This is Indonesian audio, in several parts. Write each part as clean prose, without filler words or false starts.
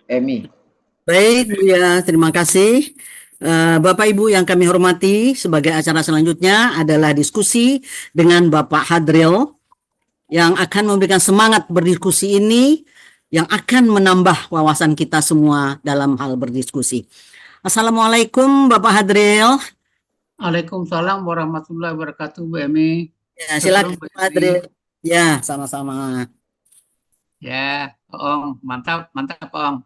Emi. Baik, ya, terima kasih. Bapak Ibu yang kami hormati, sebagai acara selanjutnya adalah diskusi dengan Bapak Hadril yang akan memberikan semangat berdiskusi ini, yang akan menambah wawasan kita semua dalam hal berdiskusi. Assalamualaikum Bapak Hadril. Waalaikumsalam warahmatullahi wabarakatuh, Bu Emi. Ya, silakan Pak Hadril. Ya, sama-sama. Ya, Om, mantap, mantap, Om.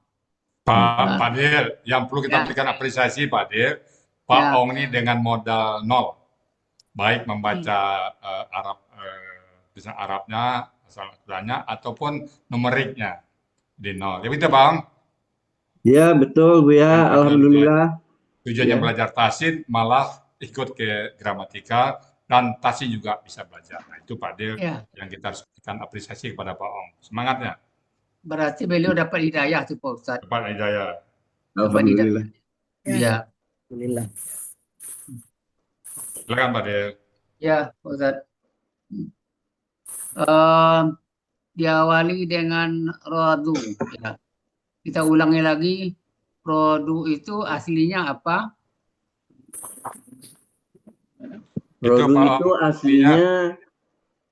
Pak Dir, yang perlu kita berikan apresiasi Pak Dir, Pak Ong ini dengan modal nol, baik membaca tulisan Arabnya, asal Qurannya, ataupun numeriknya di nol. Ya betul Bang? Ya betul Bu ya, alhamdulillah. Tujuannya belajar tasid malah ikut ke gramatika dan tasid juga bisa belajar. Nah itu Pak Dir yang kita harus berikan apresiasi kepada Pak Ong. Semangatnya. Berarti beliau dapat hidayah tuh Pak Ustadz. Dapat hidayah. Alhamdulillah. Iya. Alhamdulillah. Silakan Pak Dir. Ya, Pak Ustadz. Diawali dengan rodu. Ya. Kita ulangi lagi. Rodu itu aslinya apa? Rodu itu aslinya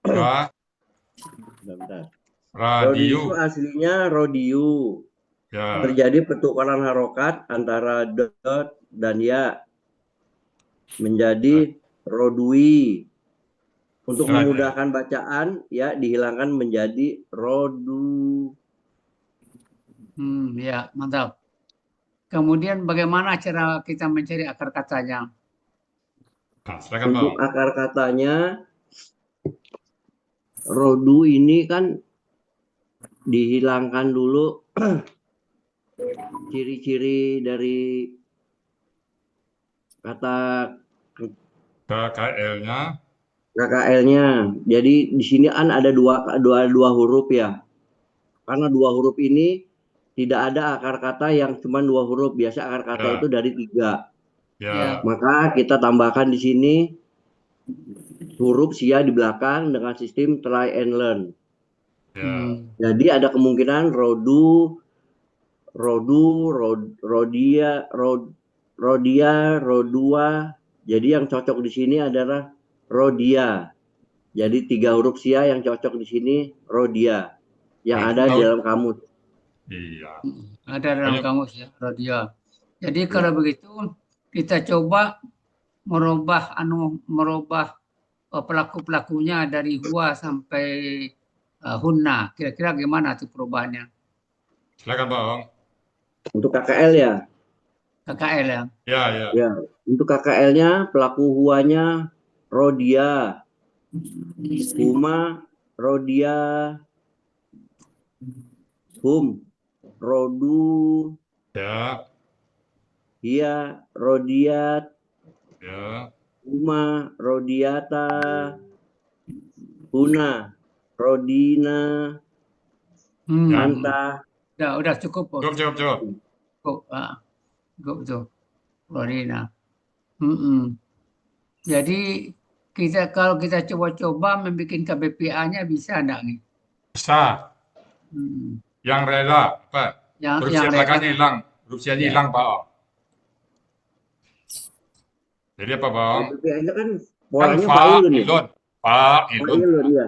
radio. Rodu itu aslinya rodiu. Ya. Terjadi pertukaran harokat antara dot dan ya menjadi rodui. Untuk memudahkan bacaan ya dihilangkan menjadi rodu. Ya, mantap. Kemudian bagaimana cara kita mencari akar katanya? Untuk akar katanya rodu ini kan dihilangkan dulu ciri-ciri dari kata KKL-nya. Jadi di sini kan ada dua huruf ya. Karena dua huruf ini tidak ada akar kata yang cuma dua huruf. Biasa akar kata itu dari 3. Maka kita tambahkan di sini huruf sia di belakang dengan sistem try and learn. Jadi ada kemungkinan rodu, rodia, rodua. Jadi yang cocok di sini adalah rodia. Jadi 3 huruf sia yang cocok di sini rodia. Yang ada di dalam kamus. Iya. Ada dalam kamus ya, rodia. Jadi kalau begitu kita coba merubah pelaku-pelakunya dari huwa sampai hunna. Kira-kira gimana tuh perubahannya? Silakan Bang. Untuk KKL ya? KKL ya? Ya. Untuk KKL-nya pelaku huwanya rodia. Huma rodia. Hum rodu. Iya rodiat. Huma rodiata. Huna rodina. Anta. Udah cukup. Cukup. Cukup tuh. Rodina. Jadi kalau kita coba-coba membuat KBPA-nya bisa enggak nih? Bisa. Yang rela apa? Huruf sia belakangnya hilang. Huruf sia hilang Pak Ong. Jadi apa Bang? KBPA-nya kan polanya fa'ilun. Fa'ilun ya.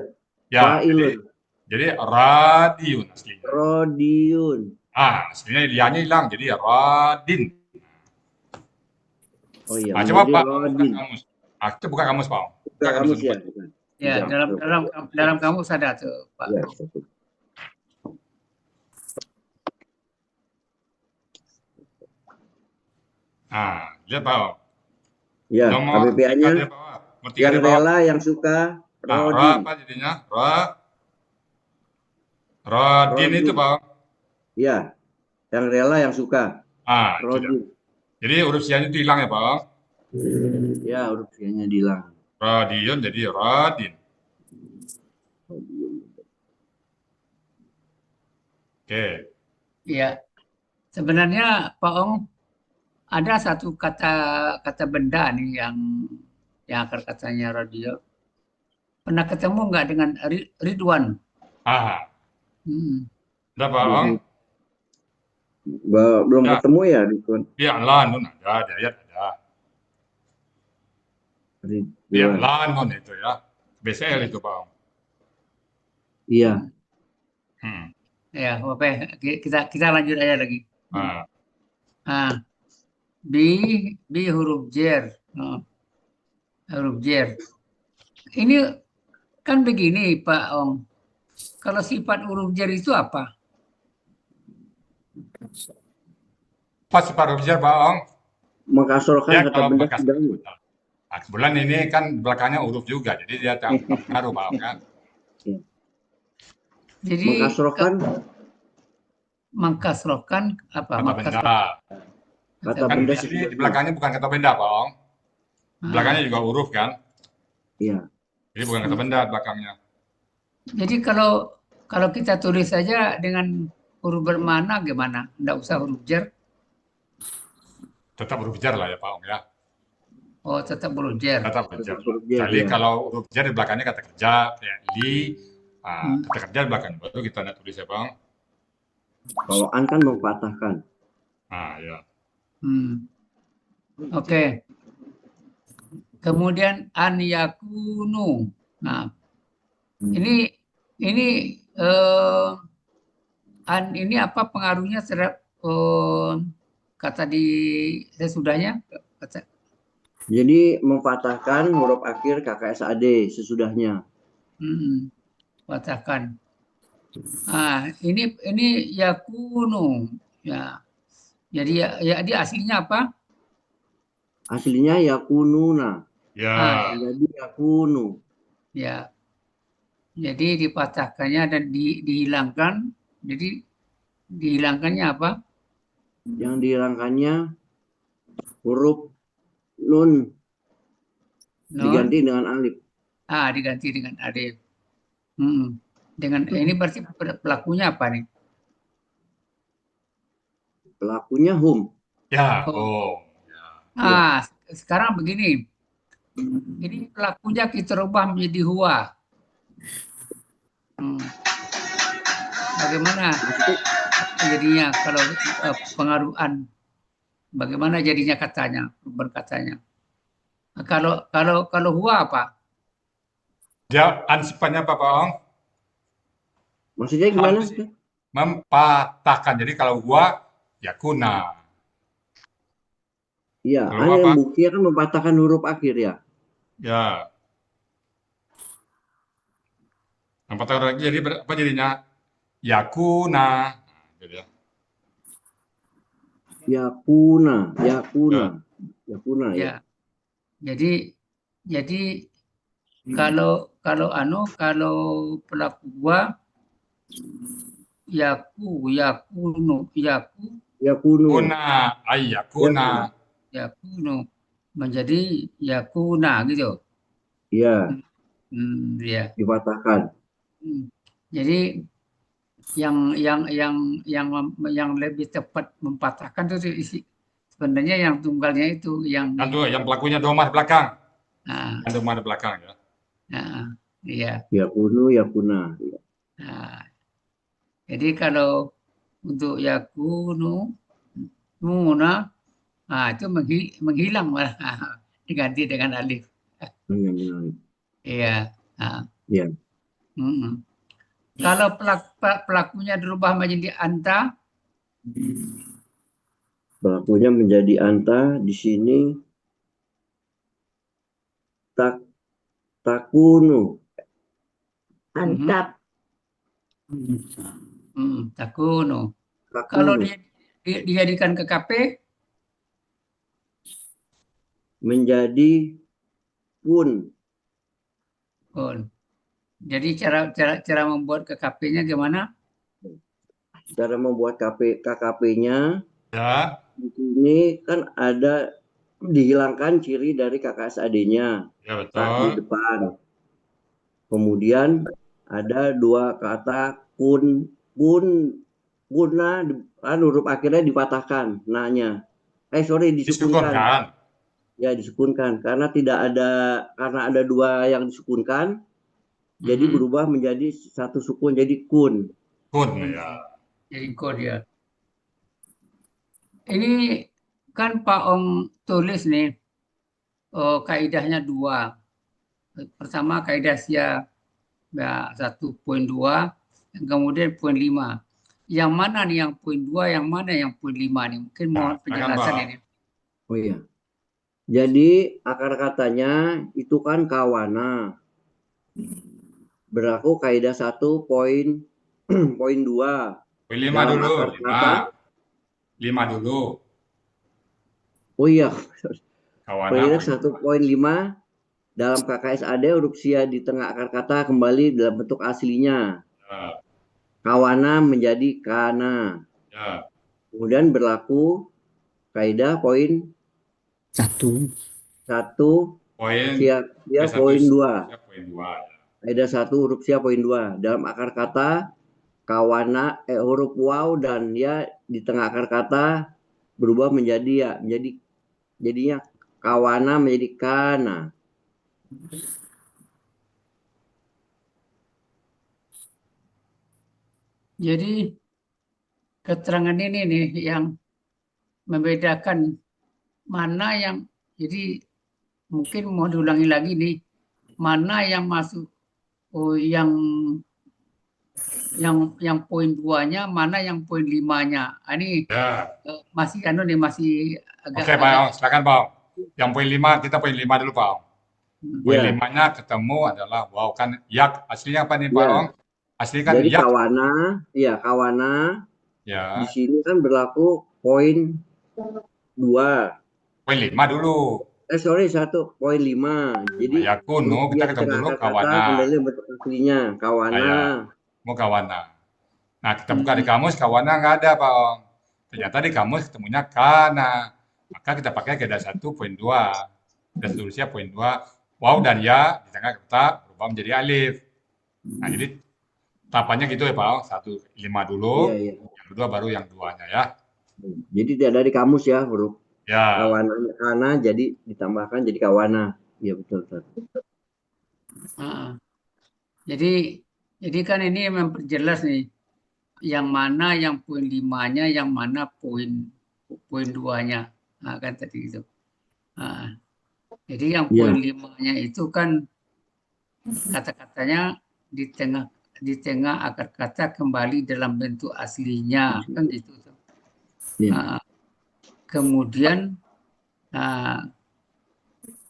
Jadi radiun aslinya. Rodiun. Aslinya lianya hilang jadi radin. Oh iya. Coba Pak buka kamus. Itu buka kamus Pak. Buka kamus ya. Ya, dalam kamus ada tuh Pak. Ya. Lihat Pak. Ya, KBPA-nya yang rela, yang suka, rodin. Apa jadinya? Rodin itu Pak. Ya, yang rela, yang suka. Rodin. Jadi huruf sia-nya itu hilang ya Pak? Ya, huruf sia-nya hilang. Radiun jadi radin. Oke. Iya. Sebenarnya Pak Ong ada satu kata benda nih yang akar katanya radio. Pernah ketemu nggak dengan Ridwan? Ada Pak Ong? Belum Ya. ketemu ya, Ridwan? Iya, lan, Nun ada, Dayat ada. Iya, Ridwan. lan, Nun itu ya. BCL itu, Pak Ong. Iya. Hmm. Ya, Bapak, kita lanjut aja lagi. Nah, Ah, B huruf jer. Oh, huruf jer. Ini kan begini, Pak Ong. Kalau sifat huruf jer itu apa? pas Pak Robjer, Pak Ong. Mengkasrokan Ya, kata kalau benda bekas sedang. Nah, kebetulan ini kan belakangnya huruf juga, jadi dia tak pengaruh, Pak Ong, kan. Jadi Mengkasrokan mengkasrohkan apa? Kata benda. kata Kan benda di sini di sebelumnya. belakangnya bukan kata benda, Pak Ong. Ah, Belakangnya juga huruf kan. Iya. Jadi bukan kata benda belakangnya. jadi kalau kita tulis saja dengan huruf bermana gimana? Nggak usah huruf jer. Tetap huruf jar lah ya, Pak Ong ya. Oh, tetap huruf jer. Tetap huruf jar. Tetap huruf jar, Kecuali ya. kalau huruf jar di belakangnya kata kerja, kayak li, kata kerja di belakangnya. Baru kita nak tulis ya, Pak Ong. Kalau an kan mempatahkan. Nah, ya. Oke. Kemudian an yakunu. Nah, ini an ini apa pengaruhnya terhadap kata di sesudahnya? Kata, Jadi mempatahkan huruf akhir KKSAD sesudahnya. patahkan. Ini yakunu. Ya. Jadi dia aslinya apa? Aslinya yakununa. Ya. Jadi yakunu. Ya. Jadi dipatahkannya dan dihilangkan. Jadi dihilangkannya apa? Yang dihilangkannya huruf nun diganti dengan alif. Diganti dengan alif. Dengan ini berarti pelakunya apa nih? Pelakunya hum. Ya. Oh. Ya. Sekarang begini. Ini pelakunya kita rubah menjadi huwa. Bagaimana jadinya kalau pengaruhan? Bagaimana jadinya katanya, berkatanya? Kalau huwa apa? Dia sifatnya apa, Pak Ong? Maksudnya gimana? Mempatahkan. Jadi kalau gua yakuna. Iya, Kalau apa? yang bukti kan mempatahkan huruf akhir ya. Ya. Mempatahkan huruf akhir jadi apa jadinya? Yakuna. Gitu ya. Yakuna Ya. ya. Jadi kalau pelaku gua yakunu menjadi yakuna gitu. Iya. Ya. Dipatahkan. Jadi yang lebih tepat mempatahkan itu sebenarnya yang tunggalnya itu yang pelakunya domah di belakang. Yang domah di belakang ya. Iya. Yakunu, yakuna. Jadi kalau untuk yakunu, nuna, itu menghilang malah diganti dengan alif. Iya. Iya. Kalau pelakunya dirubah menjadi anta, pelakunya menjadi anta di sini takunu. Antap. takunu. Kalau dijadikan ke KP menjadi kun. Jadi cara membuat KKP-nya gimana? Cara membuat KKP-nya ya. Di sini kan ada dihilangkan ciri dari KKSAD-nya. Ya, betul. Di depan. Kemudian ada dua kata kuna huruf akhirnya dipatahkan nanya. Disukunkan. Ya, disukunkan karena ada dua yang disukunkan. Jadi berubah menjadi satu sukun jadi kun. Kun ya. Jadi kun ya. ini kan Pak Ong tulis nih, kaidahnya 2. Pertama kaidah SIA ya, 1.2, kemudian poin 5. Yang mana nih yang poin 2, yang mana yang poin 5 nih? Mungkin mohon Nah, silakan, penjelasan Pak. ini. Oh iya. Jadi akar katanya itu kan kawana. Berlaku kaidah 1 poin 2. Poin 5 Dalam dulu, akar kata. 5 dulu. Oh iya. Kawana Kaidah poin 1.5 dalam KKSAD huruf sia di tengah akar kata kembali dalam bentuk aslinya. ya, Kawana menjadi kana. ya. Kemudian berlaku kaidah poin 1. 1 Poin sia poin 1 poin 2. ya, poin 2. Kaidah 1 huruf sia poin 2. Dalam akar kata kawana huruf waw dan ya di tengah akar kata berubah menjadi ya, jadinya kawana menjadi kana. Jadi keterangan ini nih yang membedakan mana yang, jadi mungkin mau diulangi lagi nih, mana yang masuk, yang poin 2-nya, mana yang poin 5-nya. Ini Ya. masih masih agak Oke, Pak Ong, silakan Pak Ong. Yang poin 5, kita poin 5 dulu, Pak Ong. Poin Ya. 5-nya ketemu adalah wow, kan yak. Aslinya apa nih, Pak Ya. Ong? Aslinya kan Jadi yak. kawana Ya. di sini kan berlaku poin 2. Poin 5 dulu. Sorry, 1.5. Jadi Ya kuno, kita dia di ketemu tengah dulu akar kata kawana. kembali bentuk aslinya kawana. Ya. Mau kawana. Nah, kita buka di kamus, kawana nggak ada, Pak Ong. Ternyata di kamus ketemunya kana. Maka kita pakai kaidah 1.2. Dan tulisnya poin 2. Wow dan ya di tengah kata berubah menjadi alif. Nah, jadi tahapannya gitu ya, Pak Ong. 1.5 dulu, Iya. yang kedua baru yang 2-nya ya. Jadi tidak ada di kamus ya huruf Ya. kawana kana jadi ditambahkan jadi kawana. Iya betul. Jadi kan ini memperjelas nih yang mana yang poin 5-nya, yang mana poin 2-nya. Nah, kan tadi itu. Nah, jadi yang poin 5-nya itu kan kata-katanya di tengah akar kata kembali dalam bentuk aslinya, kan gitu. Nah, kemudian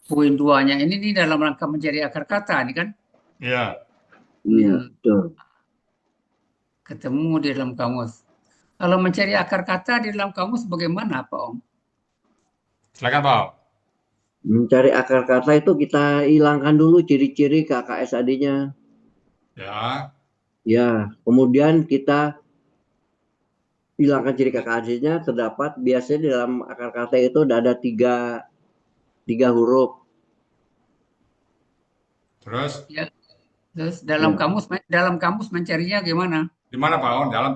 poin 2-nya ini di dalam rangka mencari akar kata nih kan? Iya. Iya betul. Ketemu di dalam kamus. Kalau mencari akar kata di dalam kamus bagaimana, Pak Om? Silakan, Pak Ong. Mencari akar kata itu kita hilangkan dulu ciri-ciri KKSAD-nya. Ya. Ya, kemudian kita hilangkan ciri KKSAD-nya, terdapat biasanya di dalam akar kata itu ada tiga huruf. Terus? Ya. Terus dalam kamus mencarinya gimana? Di mana, Pak Ong? Dalam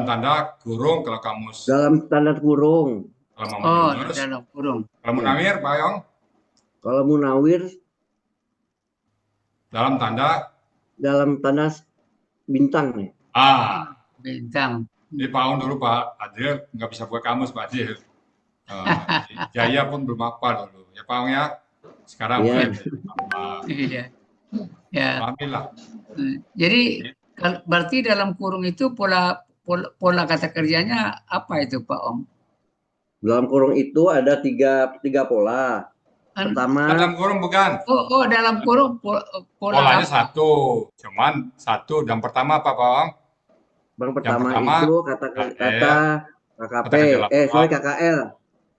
tanda kurung kalau kamus. Dalam tanda kurung. Kalau mau Yunus. Dalam kurung. Kalau Munawir, Pak Ong? Kalau Munawir dalam tanda bintang nih. Bintang. Ini Pak Ong dulu Pak Adil nggak bisa buat kamus Pak Adil. Jaya pun belum apa dulu. Ya Pak Ong ya. Sekarang mulai apa? Iya. Ya. Alhamdulillah. Jadi berarti dalam kurung itu pola kata kerjanya apa itu Pak Om? Dalam kurung itu ada tiga pola. Pertama. Dalam kurung bukan. Dalam kurung polanya apa? Cuman satu. Dan pertama apa Pak Om? Yang pertama itu kata KKP. KKL.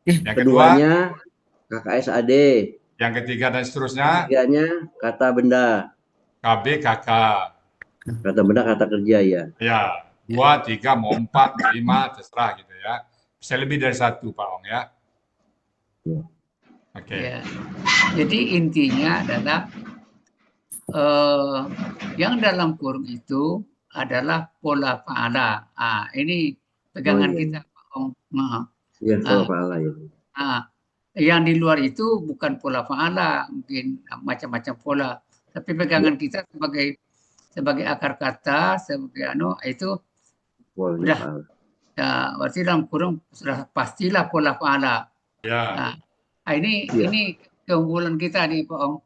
Yang keduanya KKSAD. Yang ketiga dan seterusnya. Ketiganya kata benda. KB, KK. Kata benda, kata kerja ya. Ya, 2, 3, mau 4, 5, terserah gitu ya. Bisa lebih dari 1 Pak Ong ya. Oke. Ya. Jadi intinya adalah yang dalam kurung itu adalah pola fa'ala. Ini pegangan kita Pak Ong. Iya, pola fa'ala ya. Yang di luar itu bukan pola fa'ala, mungkin macam-macam pola. Tapi pegangan kita sebagai akar kata, sebagai itu udah Ya, berarti dalam kurung sudah pastilah pola fa'ala. Ya. Nah, ini keunggulan kita nih, Pak Ong.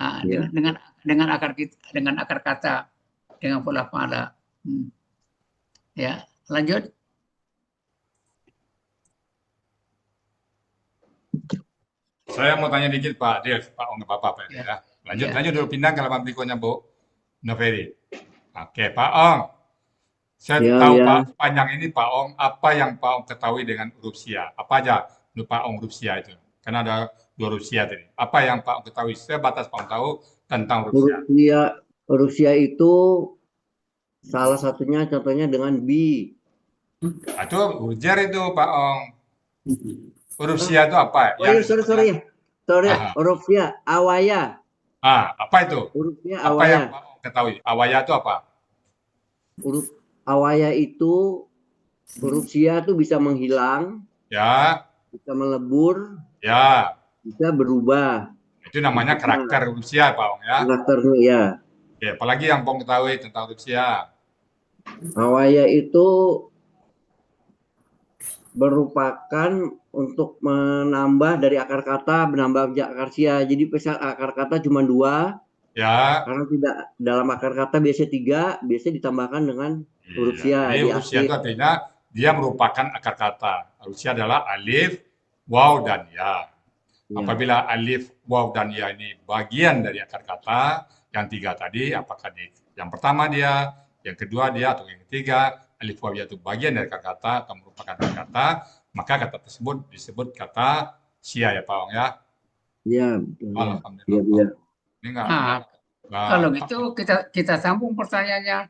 Nah, Ya. dengan akar kata, dengan pola fa'ala. Ya, lanjut. Saya mau tanya dikit Pak Dev, Pak Ong, Pak Ya. ya. Lanjut Ya. dulu pindah ke halaman berikutnya Bu Noveri. Oke, Pak Ong. Saya Ya, tahu ya. Pak sepanjang ini Pak Ong, apa yang Pak Ong ketahui dengan huruf Sia? Apa aja menurut Pak Ong huruf Sia itu? Karena ada 2 huruf Sia tadi. Apa yang Pak Ong ketahui? Sebatas Pak Ong tahu tentang huruf Sia. Huruf Sia itu salah satunya contohnya dengan bi. Itu huruf jar itu Pak Ong. Huruf Sia itu apa? Oh iya, sorry. Huruf Sia, awaya. Apa itu? Huruf Sia, Apa yang awaya. Pak Ong ketahui? Awaya itu apa? Huruf awaya itu huruf Sia itu bisa menghilang, Ya, bisa melebur, ya. bisa berubah. Itu namanya karakter huruf Sia Pak Ong ya. Karakternya ya. Oke, apalagi yang Pak Ong ketahui tentang huruf Sia? Awaya itu merupakan untuk menambah dari akar kata, menambah akar Sia. Jadi misal akar kata cuma 2, Ya. karena tidak dalam akar kata biasanya 3, biasanya ditambahkan dengan huruf Sia. Jadi huruf Sia itu artinya dia merupakan akar kata. Huruf Sia adalah alif, waw, dan ya. Apabila alif, waw, dan ya ini bagian dari akar kata, yang 3 tadi, apakah yang pertama dia, yang kedua dia, atau yang ketiga, alif, waw, ya itu bagian dari akar kata atau merupakan akar kata, maka kata tersebut disebut kata Sia ya Pak Ong ya. Iya. Alhamdulillah. Iya. Ini enggak. Kalau gitu kita sambung pertanyaannya.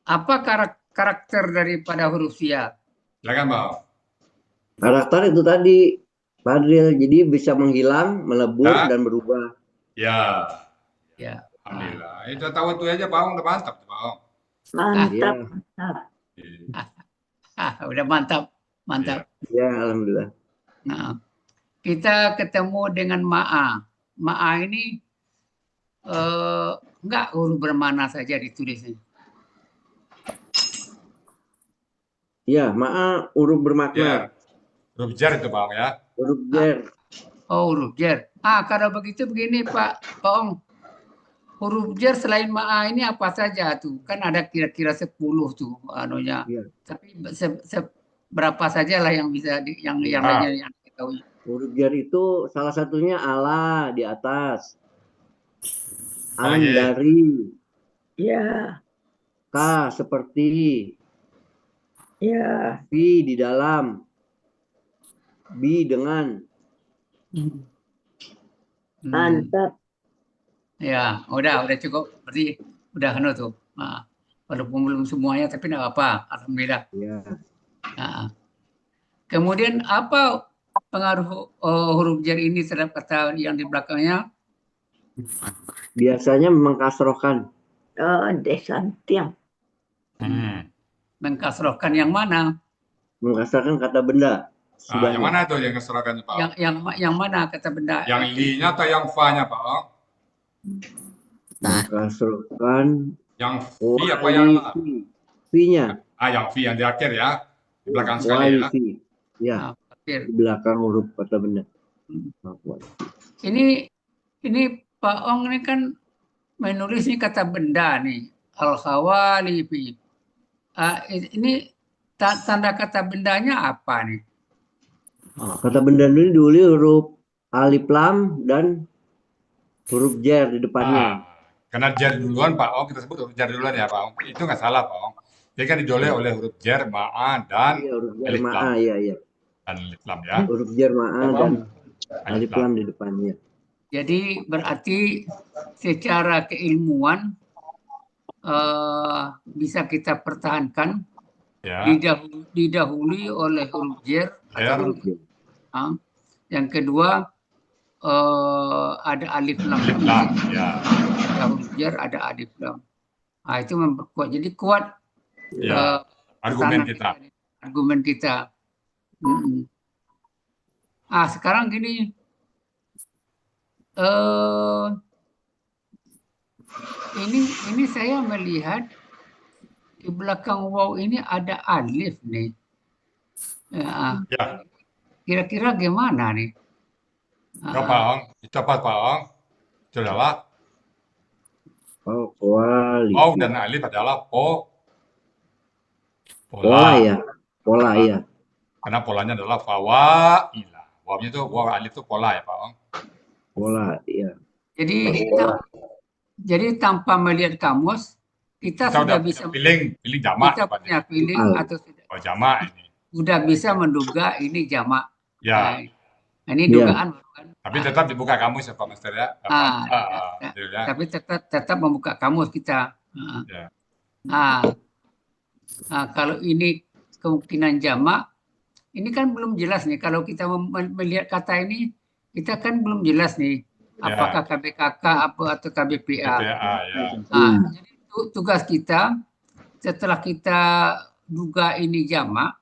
Apa karakter daripada huruf Sia? Silakan Pak Ong. Karakter itu tadi, Fadril, jadi bisa menghilang, melebur, dan berubah. Ya. Ya. Alhamdulillah. Itu tahu itu aja Pak Ong, udah mantap Pak Ong. Mantap. Udah mantap. Ya, alhamdulillah. Nah, kita ketemu dengan ma'a. Ma'a ini enggak huruf bermana saja ditulisnya. Ya, ma'a huruf bermakna. Ya. Huruf jar itu Pak Ong ya. Huruf jar. Oh, huruf jar. Kalau begitu begini Pak Ong. Huruf jar selain ma'a ini apa saja tuh? Kan ada kira-kira 10 tuh anunya. Ya. Tapi berapa saja lah yang bisa yang lainnya yang diketahui. Huruf jar itu salah satunya ala di atas. An dari. Ya. K seperti. Ya. Fi di dalam. Bi dengan. Mantap. Ya, udah cukup. Berarti udah tuh. Nah, walaupun belum semuanya, tapi tidak apa. Alhamdulillah. Ya. Nah, kemudian apa pengaruh huruf jar ini terhadap kata yang di belakangnya? Biasanya mengkasrohkan. Desantiang. Mengkasrohkan yang mana? Mengkasrohkan kata benda. Yang mana tuh yang keserahkan Pak? Yang mana kata benda? Yang li-nya atau yang fa-nya Pak Ong? Mengkasrohkan. Yang fi apa yang la? Fi-nya. Yang fi yang di akhir ya. Di belakang sekali ya. Ya. Di belakang huruf kata benda. Ini Pak Ong ini kan menulis ini kata benda nih. Al-khawalifi. Ini tanda kata bendanya apa nih? Kata benda ini dulu huruf alif lam dan huruf jar di depannya. Karena jar duluan Pak Ong, kita sebut huruf jar duluan ya Pak Ong. Itu nggak salah Pak Ong. Dia kan didoleh oleh huruf jar, ma'a, dan alif lam. Iya. Dan alif lam ya. Huruf jar, ma'a, dan alif lam di depannya. Jadi berarti secara keilmuan bisa kita pertahankan didahului oleh huruf jar atau huruf yang kedua ada alif lam. Ada huruf jar, ada alif lam. Itu memperkuat. Jadi kuat argumen kita. Sekarang gini. Ini saya melihat di belakang waw ini ada alif nih. Ya, Kira-kira gimana nih? coba Ong, cepat Pak Ong. Sudahlah, Oh, Ong koalisi. dan Alif adalah Pola pola. ya. Pola ya. Karena polanya adalah fawailah. Wawnya itu, waw alif itu pola ya Pak Ong. Pola ya. Jadi Pola. jadi tanpa melihat kamus, kita Kita sudah udah bisa pilih jamak kita ya Pak. punya feeling Soal. atau Oh, jamak ini. sudah bisa menduga ini jamak. Ya, Ini Ya. dugaan kan? tapi tetap dibuka kamus ya Pak Master ya. Ya. Tapi tetap membuka kamus kita. Ya. Kalau ini kemungkinan jamak, ini kan belum jelas nih. Kalau kita melihat kata ini, kita kan belum jelas nih. Ya. Apakah KBKK atau KBPA. BPA ya. Jadi tugas kita setelah kita duga ini jamak,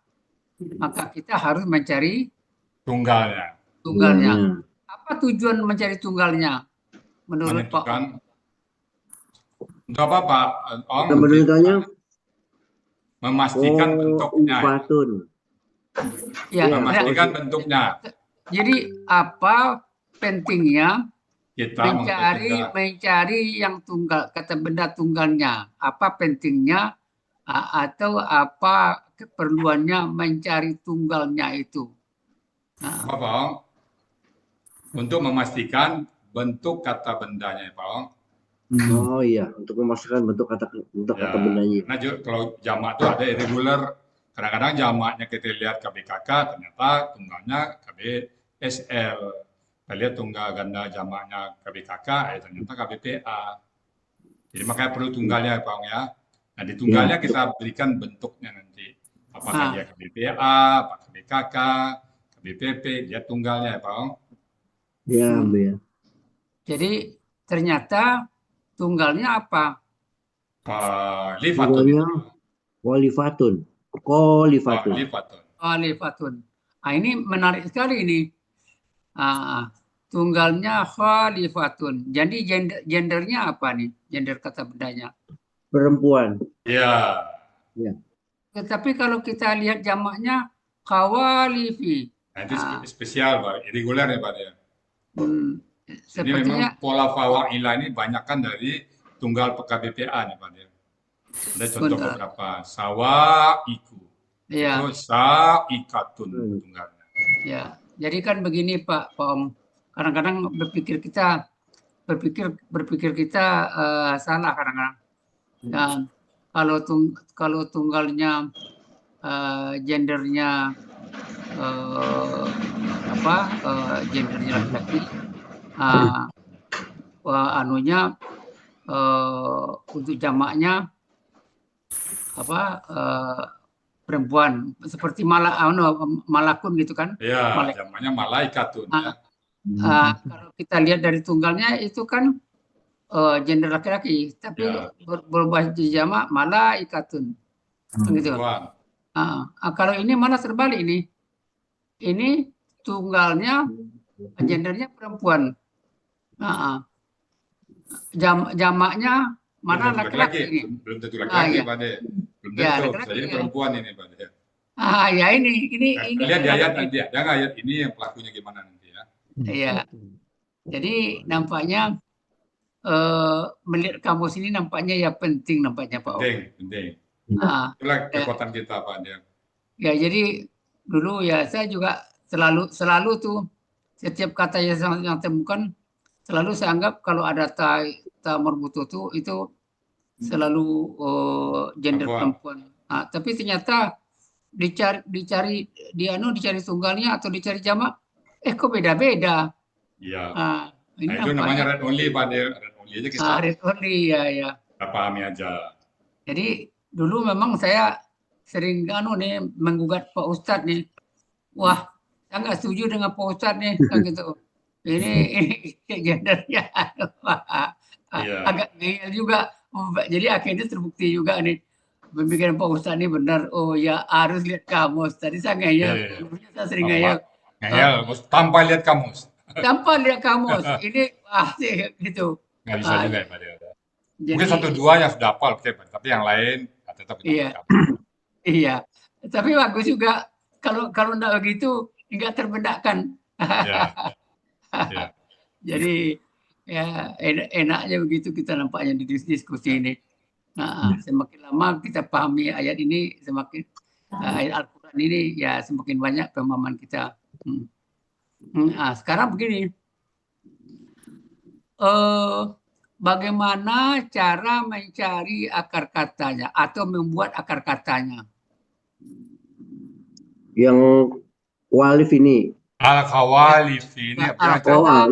maka kita harus mencari Tunggalnya. Iya. Apa tujuan mencari tunggalnya? Menurut Pak Menentukan. Untuk apa Pak Ong? Menentukannya Memastikan bentuknya. Ufatun. Ya, Memastikan bentuknya. Jadi apa pentingnya Kita mencari yang tunggal, kata benda tunggalnya? Apa pentingnya atau apa keperluannya mencari tunggalnya itu? Pak Ong? Untuk memastikan bentuk kata bendanya ya Pak Ong. Oh iya, untuk memastikan bentuk kata bendanya. Karena kalau jamak itu ada irregular. Kadang-kadang jamaknya kita lihat KBKK, ternyata tunggalnya KBSL. Kita lihat tunggal ganda jamaknya KBKK, ternyata KBPA. Jadi makanya perlu tunggalnya ya Pak Ong ya. Nah di tunggalnya kita berikan bentuknya nanti. Apakah dia KBPA, apa KBKK, KBPP, dia tunggalnya ya Pak Ong. Ya, ya. Jadi ternyata tunggalnya apa? Khalifatun. Ini menarik sekali ini. Tunggalnya khalifatun. Jadi gendernya apa nih? Gender kata bendanya. Perempuan. Ya. Tetapi kalau kita lihat jamaknya khawalifi. Nah itu spesial Pak, irregular ya Pak ya. Ini memang pola fawailah ini banyakkan dari tunggal KBPA nih Pak ya. Ada contoh beberapa. Sawaiku. Ya. Itu saikatun tunggalnya. Ya. Jadi kan begini Pak Om. Kadang-kadang berpikir kita salah kadang-kadang. Dan kalau tunggalnya gendernya gendernya laki-laki, untuk jamaknya perempuan, seperti malakun gitu kan? Iya, jamaknya malaikatun. Kalau kita lihat dari tunggalnya itu kan gender laki-laki, tapi berubah di jamak malaikatun, gitu. Kalau ini malah terbalik nih. Ini tunggalnya gendernya perempuan. Jamaknya mana laki-laki ini? Belum tentu laki-laki, Pak De. Belum tentu. Jadi perempuan ini, Pak De. Ya ini. Lihat di ayat nanti ya. Jangan ayat ini yang pelakunya gimana nanti ya. Iya. Jadi nampaknya melihat kamus ini nampaknya ya penting nampaknya Pak. Penting. Itulah kekuatan kita Pak De. Ya jadi dulu ya saya juga selalu tuh setiap kata yang temukan selalu saya anggap kalau ada ta marbuto tuh itu selalu gender perempuan. Tapi ternyata dicari tunggalnya atau dicari jamak, kok beda-beda. Iya. Itu namanya red only Pak De. Red only aja kita. Red only ya. Kita pahami aja. Jadi dulu memang saya sering menggugat Pak Ustadz nih. Wah, saya nggak setuju dengan Pak Ustadz nih, kan gitu. Ini gendernya agak ngeyel juga. Jadi akhirnya terbukti juga nih. Pemikiran Pak Ustadz ini benar. Oh ya, harus lihat kamus. Tadi saya ngeyel. Saya sering ngeyel. Ngeyel, tanpa lihat kamus. Tanpa lihat kamus. Ini gitu. Nggak bisa juga ya Pak De. Mungkin 1-2 yang sudah hafal, tapi yang lain tetap kita. Iya. Tapi bagus juga kalau enggak begitu enggak terbedakkan. Ya, ya. Jadi ya enaknya begitu kita nampaknya di diskusi ini. Nah, semakin lama kita pahami ayat ini, semakin ayat Al-Quran ini ya semakin banyak pemahaman kita. Sekarang begini, bagaimana cara mencari akar katanya atau membuat akar katanya? Yang walif ini. Al-Khawalif ini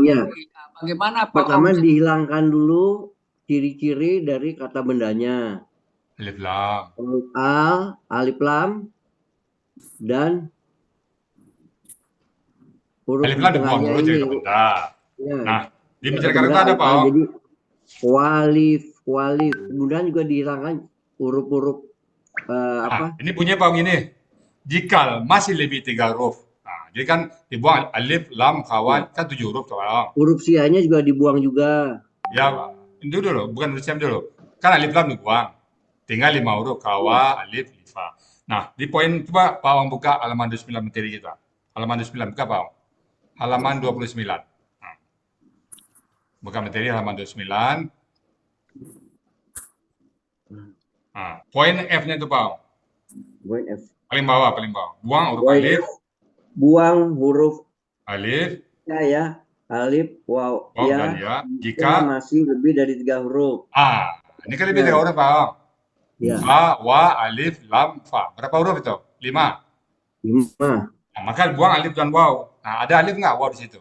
iya. Bagaimana Pak Pertama Om? dihilangkan dulu ciri-ciri dari kata bendanya. Alif lam. Huruf A, alif lam, dan huruf Alif di lam dibuang tengahnya dulu jadi ini. benda. Ya, Nah, di mencari benda kata ada Pak Om. Jadi walif. Kemudian juga dihilangkan huruf-huruf Ini punya Pak Om ini. Jikal masih lebih 3 huruf. Nah, jadi kan dibuang alif, lam, khawal, kan 7 huruf Pak Om. Huruf sianya juga dibuang juga. Ya, itu dulu, bukan huruf siam dulu. Kan alif lam dibuang. Tinggal 5 huruf, kawa, alif, lifa. Nah, di poin coba Pak Om buka halaman 29 materi kita. Halaman 29, buka Pak Om. Halaman 29. Nah, buka materi halaman 29. Nah, poin F-nya itu Pak Om. Poin F. Paling bawah. Buang huruf Poin alif. F. Buang huruf Alif, ya, alif, waw, waw, ya, dan ya. jika Jika, masih lebih dari 3 huruf. ini kan lebih 3 huruf Pak Om. Ya. A, wa, alif, lam, fa. Berapa huruf itu? 5. 5. Nah, maka buang alif dan waw. Nah, ada alif nggak waw di situ?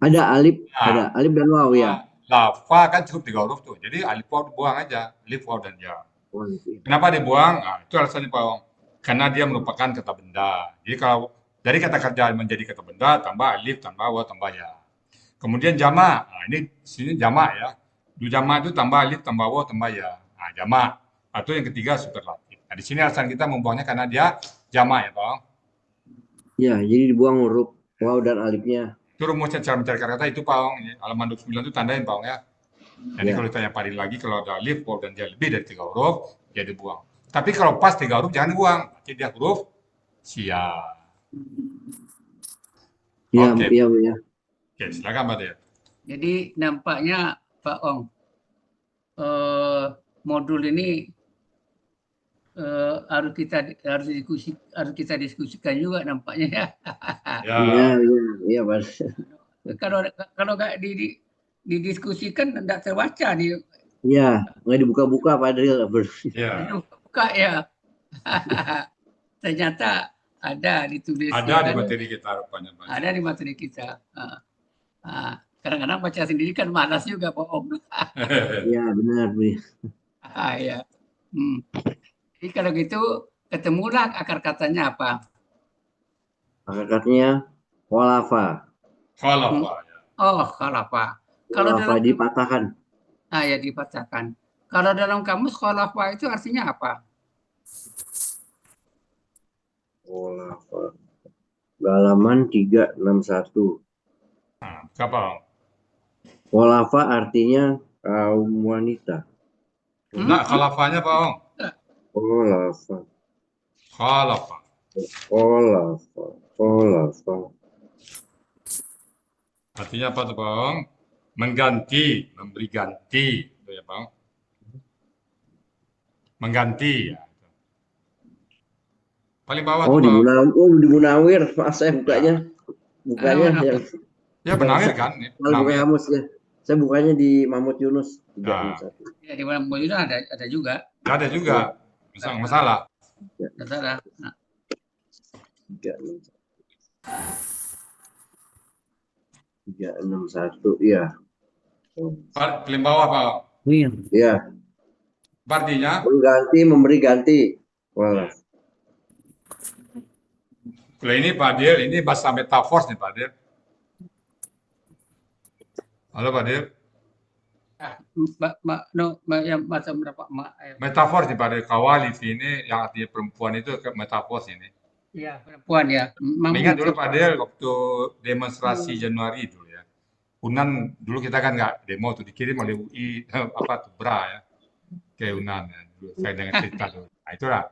Ada alif, Nah, ada alif dan waw ya. Lah, fa kan cukup 3 huruf tuh. Jadi alif waw buang aja. Alif, waw, dan ya. Kenapa dibuang? Nah, itu alasannya Pak Om. Karena dia merupakan kata benda. Jadi kalau dari kata kerja menjadi kata benda, tambah alif, tambah waw, tambah ya. Kemudian jamak. Nah, ini sini jamak ya. Di jamak itu tambah alif, tambah waw, tambah ya. Nah, jamak. Atau yang ketiga superlatif. Nah, di sini alasan kita membuangnya karena dia jamak ya Pak Om. Ya, jadi dibuang huruf waw dan alifnya. Itu rumusnya cara mencari kata itu Pak Om. Halaman 29 itu tandain Pak Om ya. Jadi kalau ditanya Padil lagi, kalau ada alif, waw, dan dia lebih dari 3 huruf, ya dibuang. Tapi kalau pas 3 huruf, jangan dibuang. Berarti dia huruf siap. Iya, Oke. iya. Oke, silakan Pak Dir. Jadi nampaknya Pak Om, modul ini harus kita diskusikan juga nampaknya ya. Iya, Pak. Kalau nggak didiskusikan nggak terbaca nih. Iya, nggak dibuka-buka Pak Adril. Iya. Buka ya. Ternyata ada ditulis. Ada di materi kita rupanya. Ada di materi kita. Kadang-kadang baca sendiri kan malas juga Pak Om. Iya, benar. Ya. Jadi kalau gitu ketemulah akar katanya apa? Akar katanya kholafa. Khalafa. Oh, khalafa. Kalau Kholafa dalam dipatahkan. ya dipatahkan. Kalau dalam kamus khalafa itu artinya apa? Kholafa. Halaman 361. Apa? Kholafa artinya kaum wanita. Nah, khalafanya Pak Om. Kholafa. Khalafa. Kholafa. Artinya apa tuh Pak Om? Mengganti, memberi ganti. Itu ya Pak Om. Mengganti. Ya. Paling bawah tuh Pak Om. Di Munawir. Pak, saya bukanya. Yang ya Munawir kan. Kalau buka kamus ya. Saya bukanya di Mahmud Yunus. Ya, di Mahmud Yunus ada juga. Ada juga. Masalah. Masalah. Nah. 361, iya. Paling bawah Pak Om. Iya. Artinya? Mengganti, memberi ganti. Wah. Kalau ini Pak Dir, ini bahasa metafor nih Pak Dir. Halo Pak Dir. Yang macam berapa? Metafor nih Pak Dir. Khawalif ini yang artinya perempuan itu metafor ini. Iya, perempuan ya. Ingat dulu Pak Dir, waktu demonstrasi Januari dulu ya. Unan dulu kita kan nggak demo tuh, dikirim oleh UI Tubra ya ke Unan ya. Dulu saya dengar cerita tuh. Nah itulah.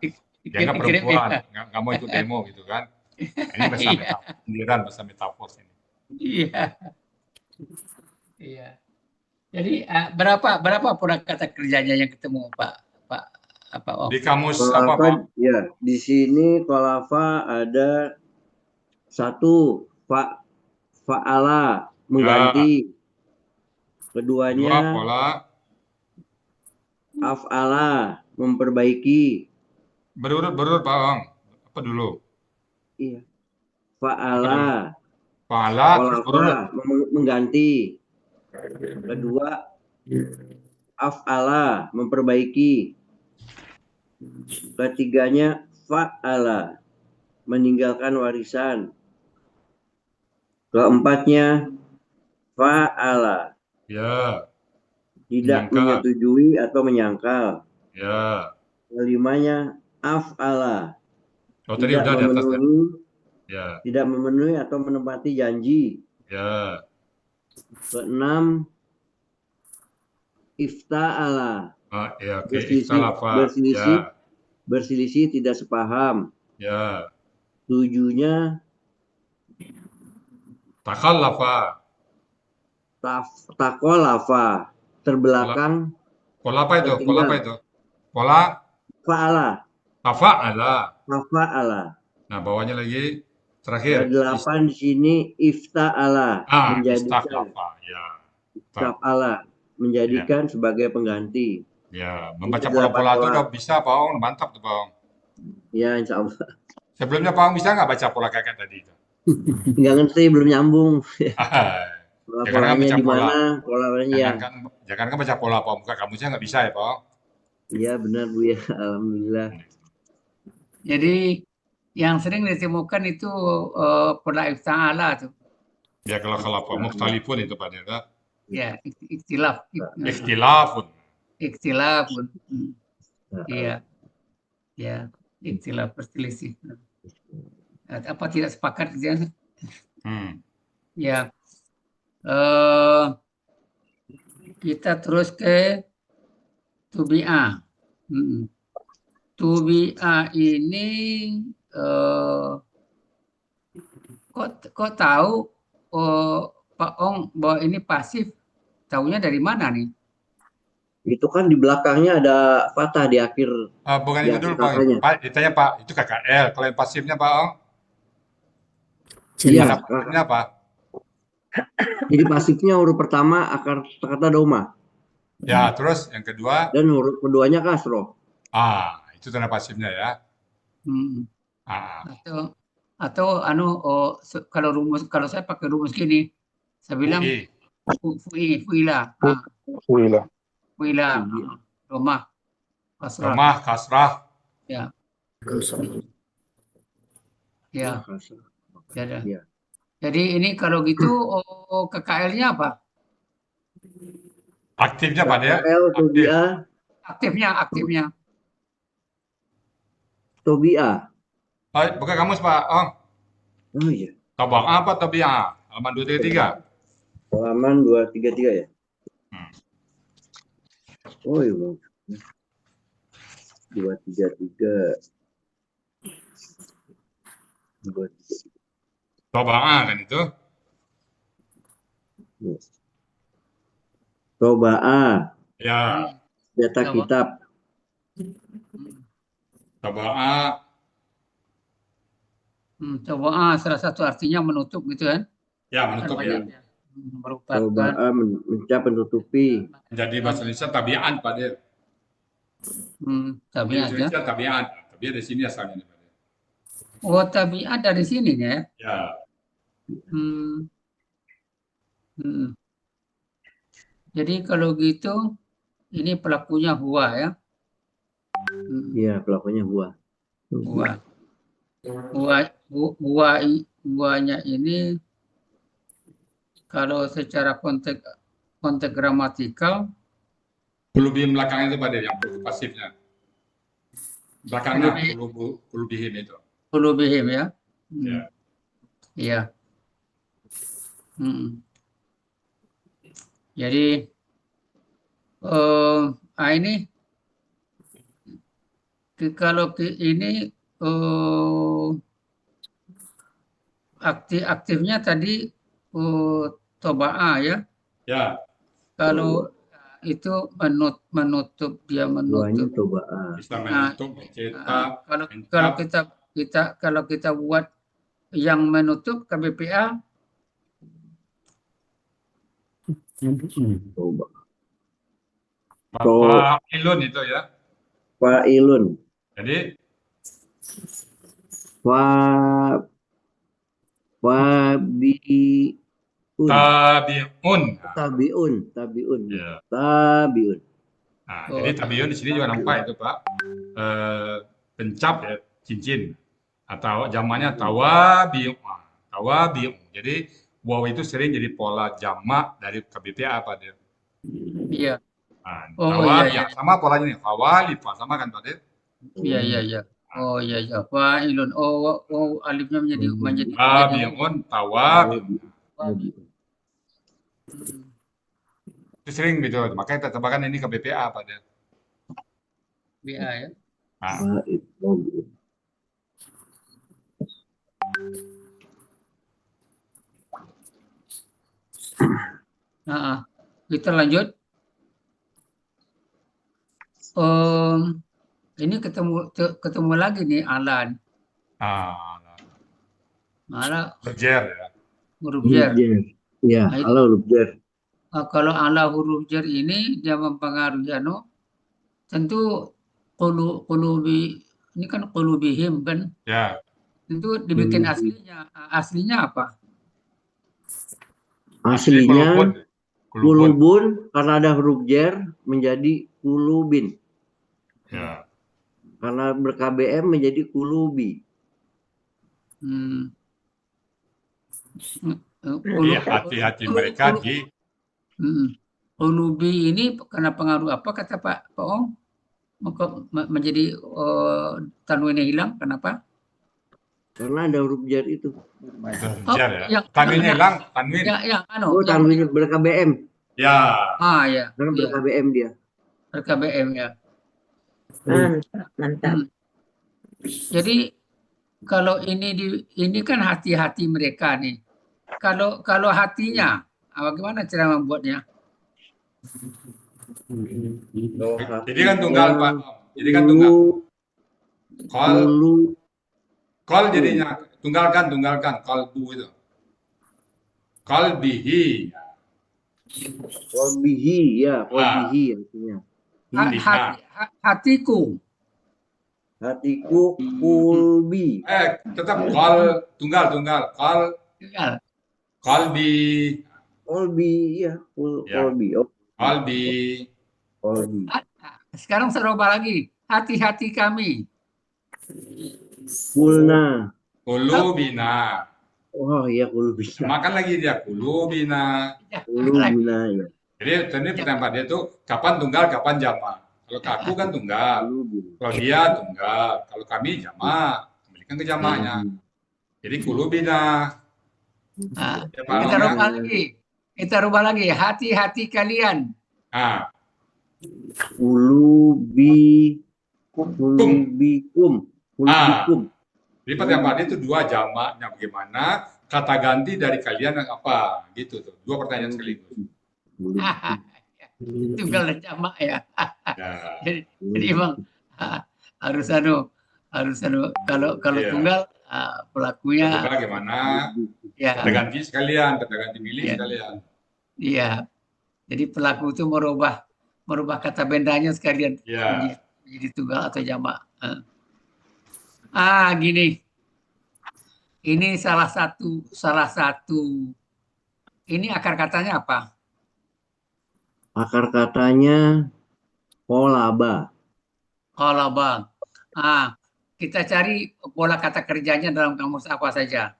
Dia nggak perempuan, nggak mau ikut demo gitu kan. Ini bahasa metafor, sindiran bahasa metafor ini. Iya, iya. Jadi berapa pula kata kerjanya yang ketemu Pak Om? Di kamus Kalau apa, Pak? ya di sini kolava ada satu fa'ala mengganti, Kedua, keduanya pola af'ala memperbaiki, berurut Pak Ong. Apa dulu? iya, Apa dulu? fa'ala Pola terus berurut. kolava mengganti, kedua af'ala memperbaiki, ketiganya fa'ala meninggalkan warisan, keempatnya fa'ala Ya, tidak menyangkal. menyetujui atau menyangkal, Ya. kelimanya af'ala Oh, tadi tidak udah di atas ya. memenuhi Ya, tidak memenuhi atau menepati janji, ya, keenam ifta'ala ya, oke. berselisih Ikhtalafa. berselisih Ya, berselisih tidak sepaham, ya. tujuhnya Takhallafa. takolafa Pola, terbelakang pola apa itu? Pola apa tertinggal, itu? Pola fa'ala tafa'ala. fa'ala. Nah, bawahnya lagi terakhir. Kedelapan di sini ifta'ala menjadikan Istakhlafa. Ya. ifta'ala menjadikan sebagai pengganti. Ya, Ini membaca delapan pola-pola itu pola. udah bisa, Pak Ong. Mantap tuh, Pak Ong. Ya, insya Allah. Sebelumnya Pak Ong bisa nggak baca pola kakak tadi itu? Nggak ngerti, belum nyambung. Jangan kan Pola-polanya baca di pola. mana? Polanya ya. Jangan kan baca pola, Pak. Buka kamusnya nggak bisa ya, Pak Ong. Iya benar Bu ya. Alhamdulillah. Jadi yang sering ditemukan itu pola ifta'ala tuh. Ya, kalau Pak mukhtalifun itu Pak Dia. Ya, ikhtilaf. Ikhtilafun. Ikhtilafun. Iya. Ya, ikhtilaf berselisih. Apa tidak sepakat gitu ya? Ya. Kita terus ke tubi'ah. Tubi'ah ini kok tahu Pak Ong bahwa ini pasif? Tahunya dari mana nih? Itu kan di belakangnya ada fathah di akhir. Bukan di itu akhir dulu, Pak. katanya. Pak, ditanya Pak, itu KKL. Kalau yang pasifnya, Pak Ong, Iya. ada pasifnya apa? Jadi pasifnya huruf pertama akar kata doma. Ya, terus yang kedua? Dan huruf keduanya kasroh. Itu tanda pasifnya ya. Atau kalau saya pakai rumus gini, saya bilang fuila. Domah kasrah. Domah, kasrah. Ya. Ya. Ya. Jadi ini kalau gitu KKL-nya apa? Aktifnya Pak Dia. KKL Tobia. Aktifnya. Tobia. Buka kamus Pak Ong. Oh iya. Tabak apa Tobia? Halaman 233. Halaman 233 ya. Oh iya. 233. Tobaa kan itu? Tobaa. Ya. Data kitab. Tobaa. Tobaa salah satu artinya menutup gitu kan? Ya, menutup ya. Tobaa menutupi. Jadi bahasa Indonesia tabiat Pak Dia. Tabiat ya. Tabiat. Tabiat di sini asalnya Pak Dia. Oh, tabiat dari sini ya? Ya. Jadi kalau gitu ini pelakunya huwa ya? Iya, pelakunya huwa. Huwanya ini kalau secara konteks gramatikal Kulubihim belakangnya itu Pak Dia, yang pasifnya. Belakangnya kulubihim itu. Kulubihim ya? Ya. Iya. Jadi ini kalau ini aktifnya tadi tobaa ya. Ya, Kalau itu menutup dia Duanya menutup. tobaa. bisa Nah, menutup, mencetak, kalau kita buat yang menutup KBPA Toba. Bapak Ilun itu ya. Fa'ilun. Jadi Fa Fabiun. tabiun. Tabiun. Tabiun. Ya. Tabiun. Nah, jadi tabiun di sini juga nampak itu Pak. Pencap ya, cincin. Atau jamaknya tawabiun. Tawabiun. Jadi waw itu sering jadi pola jamak dari KBPA Pak Dir. iya. Nah, Oh iya iya. sama polanya nih. Fawalifah sama kan Pak Dir? Iya iya iya. Oh iya iya. Fa'ilun. Alifnya menjadi Tabiun, tawabiun. Tabiun. Itu sering gitu. Makanya kita tambahkan ini KBPA Pak Dir. BA ya. Nah, Tabiun. Nah, kita lanjut. Ini ketemu lagi nih Alan. Ala berjer ya. huruf Huruf jar. jar. Ya, Nah, ini, ala huruf jar. kalau ala huruf jar ini dia mempengaruhi tentu qulubi ini kan qulubihim kan. Ya. Tentu dibikin aslinya apa? Aslinya kulubun. kulubun karena ada huruf jar menjadi kulubin. Ya. Karena ber-KBM menjadi kulubi. Jadi hati-hati mereka di Qulubi ini karena pengaruh apa kata Pak Ong? Menjadi tanwinnya hilang, kenapa? Karena ada huruf jar itu. berjer ya. Tanwinnya hilang, tanwin. Tanwin ber-KBM. Ya. Ya. Karena ber-KBM dia. RKBM ya. Mantap. Jadi kalau ini kan hati-hati mereka nih. Kalau hatinya, bagaimana cara membuatnya? Jadi kan tunggal Pak. Jadi kan tunggal. Kol jadinya tunggalkan kolbu itu. Kolbihi. Kolbihi ya, kolbihi artinya. Hatiku. Hatiku kulbi. Tetap kol tunggal. Kolbi. Kolbi ya, kolbi. Oh. Kolbi. Sekarang saya ubah lagi. Hati-hati kami. Kulna. Kulubina. Oh iya kulubina. Makan lagi dia kulubina. Kulubina ya. Jadi tadi pertanyaan dia tuh kapan tunggal, kapan jamak. Kalau aku kan tunggal. Kalau dia tunggal. Kalau kami jamak. Kembalikan ke jamaknya. Jadi kulubina. Kita rubah lagi. Hati-hati kalian. Kulubikum. Jadi pertanyaan dia itu dua jamaknya bagaimana, kata ganti dari kalian apa gitu tuh. Dua pertanyaan sekaligus. Tunggal dan jamak ya. Jadi emang harus kalau tunggal pelakunya bagaimana? Ya. Kata ganti sekalian, kata ganti milik sekalian. Iya. Jadi pelaku itu merubah kata bendanya sekalian menjadi tunggal atau jamak. Gini. Ini salah satu ini akar katanya apa? Akar katanya kolaba. Kita cari pola kata kerjanya dalam kamus apa saja.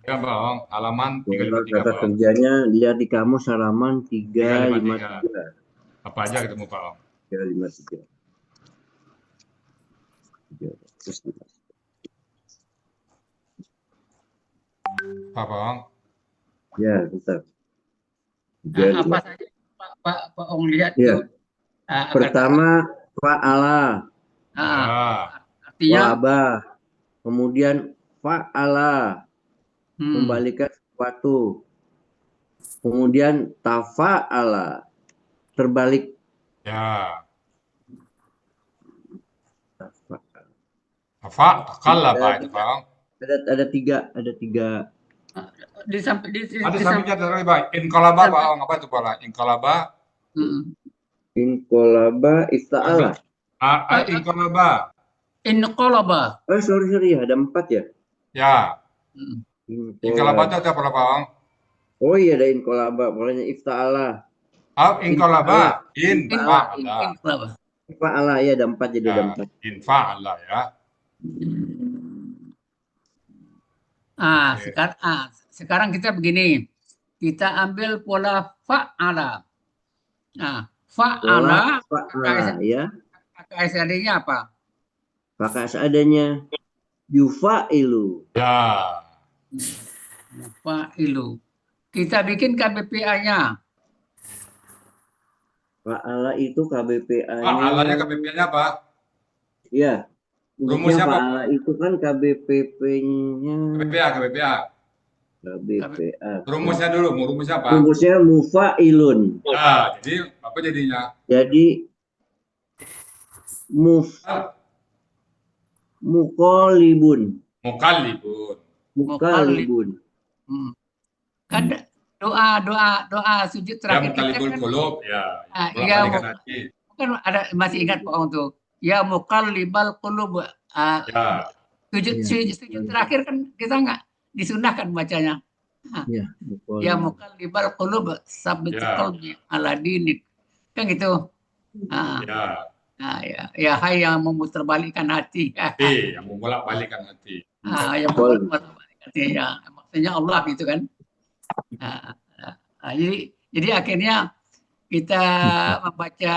Ya Bang, halaman 353. Kata kerjanya lihat di kamus halaman 353. Apa aja ketemu Pak Om? 353. Pak Om? Ya, bentar. Apa saja Pak Ong lihat ya. Pertama fa'ala. Artinya Kolaba. Kemudian fa'ala. membalikan sesuatu. Kemudian tafa'ala, terbalik. Ya. Taqallaba itu, Bang. Ada tiga. Di samping Ada sampingnya dari Bang. Inqalaba, Bang. Apa itu, Bang? Inqalaba. Inqalaba ifta'ala. Inqalaba. Inqalaba. Oh, sorry, ada 4 ya? Ya. Inqalaba itu apa, Bang? Oh iya, ada inqalaba, pokoknya ifta'ala. Inqalaba. Infa'ala. Inqalaba. Ifta'ala ya, ada 4 jadi ada 4. Infa'ala ya. Sekarang kita begini. Kita ambil pola fa'ala. Nah, fa'ala ya. pakai seadanya apa? Pakai seadanya yufa'ilu. Ya. Yufa'ilu. Kita bikin KBPA-nya. Fa'ala itu KBPA-nya. Fa'alanya KBPA-nya apa? Iya. Rumusnya apa? Fa'ala itu kan KBPP-nya. KBPA. Rumusnya dulu, rumusnya apa? Rumusnya mufa'ilun. Ya, jadi apa jadinya? Jadi muqallibun. Kan doa sujud terakhir kita kan qulub, kan ada masih ingat Pak Ong tuh. Ya muqallibal qulub. Sujud terakhir kan kita nggak disunahkan bacanya. Ya muqallibal qulub sabbit qalbi ala dinik. Kan gitu. Ya hai yang memutarbalikkan hati. Yang membolak-balikkan hati. Yang membolak-balikkan hati ya. Maksudnya Allah gitu kan. Jadi akhirnya kita membaca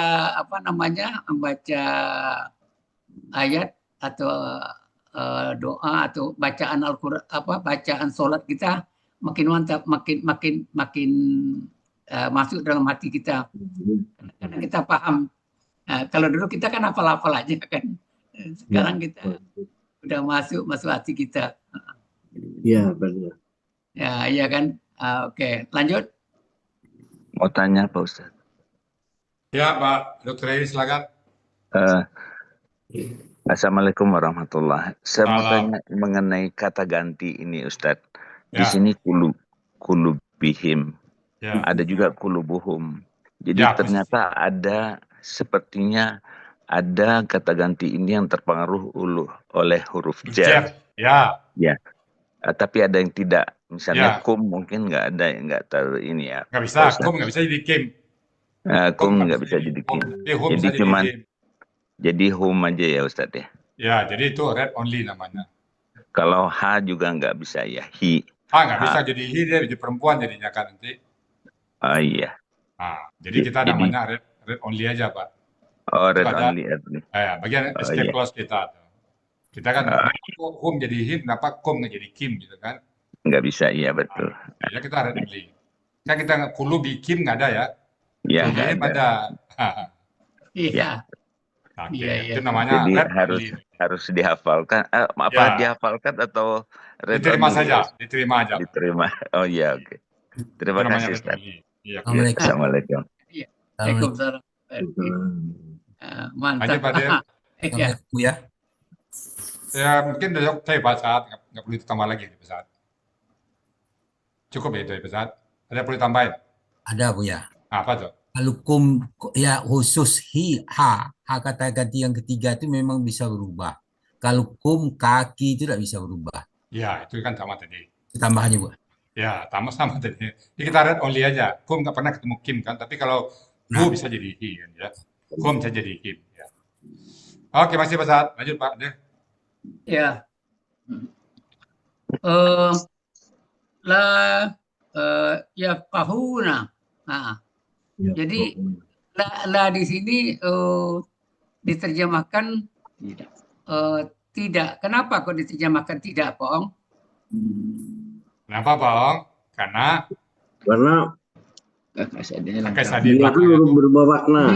ayat atau doa atau bacaan Al-Qur'an bacaan salat kita makin mantap, makin masuk dalam hati kita. Karena kita paham. Kalau dulu kita kan hafal-hafal aja kan. Sekarang kita udah masuk hati kita. Iya, benar. Ya, iya kan. Oke, lanjut. Mau tanya Pak Ustadz. Ya, Pak Dr. Edi, silakan. Assalamualaikum warahmatullahi wabarakatuh. Saya mau tanya mengenai kata ganti ini Ustadz. Di sini kulubihim. Ada juga kulubuhum. Jadi ternyata ada sepertinya ada kata ganti ini yang terpengaruh oleh huruf jar. Ya. Tapi ada yang tidak. Misalnya kum mungkin nggak ada yang nggak ini ya. Nggak bisa, kum nggak bisa jadi kim. Kum nggak bisa jadi kim. Jadi cuman jadi hum aja ya Ustadz ya. Ya, jadi itu read only namanya. Kalau ha juga nggak bisa ya, hi. Nggak bisa jadi hi, dia jadi perempuan jadinya kan nanti. Oh iya. Jadi kita namanya read only aja Pak. Oh, read only. Bagian escape clause kita. Kita kan hum jadi him, kenapa kum nggak jadi kim gitu kan? Nggak bisa, iya betul. Ya kita read only. Kan kita kulubi kim nggak ada ya? Iya, nggak ada. Iya. Itu namanya jadi read harus dihafalkan. Dihafalkan atau diterima saja, diterima aja. Diterima. Oh iya, oke. Terima kasih Ustaz. Assalamualaikum. Waalaikumsalam. Mantap. Assalamualaikum ya. Ya mungkin dari Pak Saat nggak perlu ditambah lagi Pak Saat. Cukup ya dari Pak Saat. Ada perlu tambahin? Ada Bu ya. Apa tuh? Kalau kum ya khusus ha kata ganti yang ketiga itu memang bisa berubah. Kalau kum kaki itu tidak bisa berubah. Ya itu kan sama tadi. Tambahannya Bu. Ya sama tadi. Jadi kita read only aja. Kum nggak pernah ketemu kim kan. Tapi kalau bu bisa jadi hi kan ya. Kum bisa jadi kim. Ya. Oke masih Pak Saat. Lanjut Pak. Ya. Yafqahuna. Jadi la di sini diterjemahkan tidak. Kenapa kok diterjemahkan tidak, Pak Ong? Kenapa, Pak Ong? Karena dia berubah makna.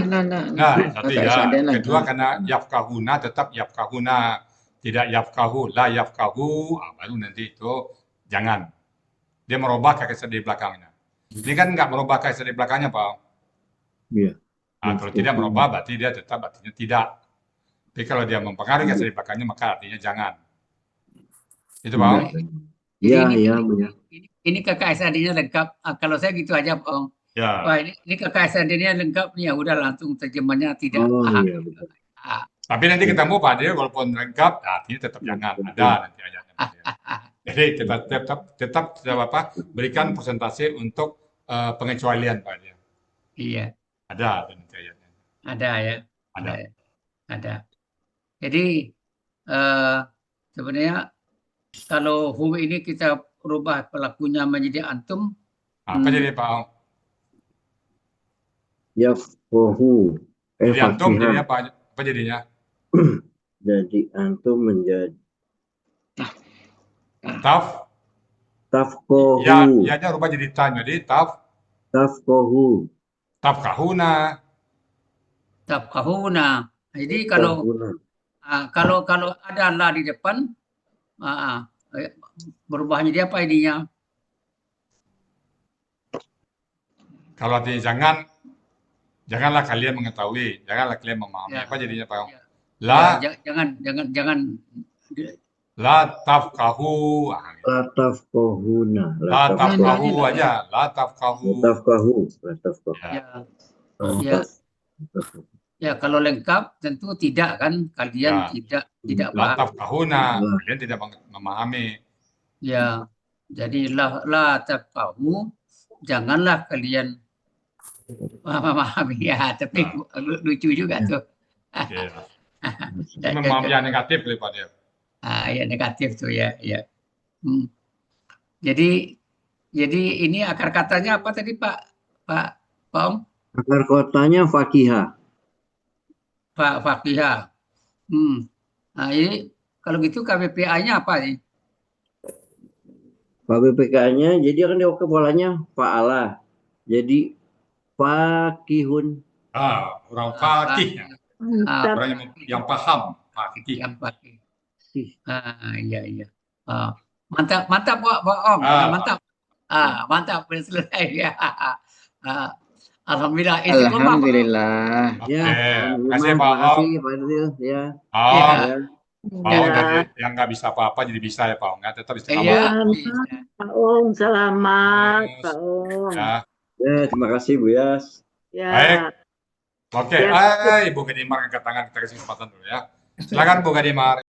Satu ya. Kedua karena yafqahuna tetap yafqahuna. Tidak yafqahu, la yafqahu, baru nanti itu jangan. dia merubah KKS di belakangnya. Ini kan nggak merubah KKS di belakangnya, Pak Ong. Iya. Nah, kalau tidak merubah, berarti dia tetap artinya tidak. Tapi kalau dia mempengaruhi KKS di belakangnya, maka artinya jangan. Itu, Pak Ong. Iya, Jadi iya, benar. ini KKSAD-nya lengkap. Kalau saya gitu aja, Pak Ong. Ya. Wah, ini KKSAD-nya lengkap nih, ya udah langsung terjemahnya tidak. Oh, iya, betul. Tapi nanti ketemu Pak Dir, walaupun lengkap, artinya tetap jangan ada nanti ayatnya. Pak Dir. Jadi kita tetap berikan persentase untuk pengecualian, Pak Dir. Iya. Ada nanti ayatnya. Ada ya. Ada. Ada. Jadi sebenarnya kalau hum ini kita rubah pelakunya menjadi antum. Apa jadi Pak Ong? Yafqahu. Jadi antum jadinya apa jadinya? Jadi antum menjadi tafqahu. Ya, rubah jadi ta, jadi Tafqahu. tafkahuna. Jadi kalau ada la di depan, berubahnya dia apa ininya? Kalau artinya janganlah kalian mengetahui, janganlah kalian memahami. Apa jadinya Pak Ong? Jangan. La tafkahu. La tafqahuna. La tafkahu aja. La tafkahu. Ya, kalau lengkap tentu tidak kan, kalian tidak La tafkahuna, kalian tidak memahami. Ya, jadi la tafkahu, janganlah kalian memahami ya, tapi lucu juga tuh. Memahami yang negatif daripada. Ya negatif tuh ya. Jadi ini akar katanya apa tadi Pak Om? Akar katanya fakihah. Fakihah. Nah, ini kalau gitu KBPA-nya apa nih? KBPK-nya jadi kan dia kepalanya fa'ala. Jadi fakihun. Orang fakih. Orang yang paham fakih. Yang fakih. Iya. Mantap Pak Om. Mantap. Mantap selesai ya. Alhamdulillah. Alhamdulillah. Ya, terima kasih Pak Om. Ya. Pak Om yang nggak bisa apa-apa jadi bisa ya Pak Om. Tetap istiqamah. Pak Om, selamat Pak Om. Ya, terima kasih Bu Yas. Ya. Baik. Oke, Ibu Gadimar angkat tangan, kita kasih kesempatan dulu ya. Silakan Bu Gadimar.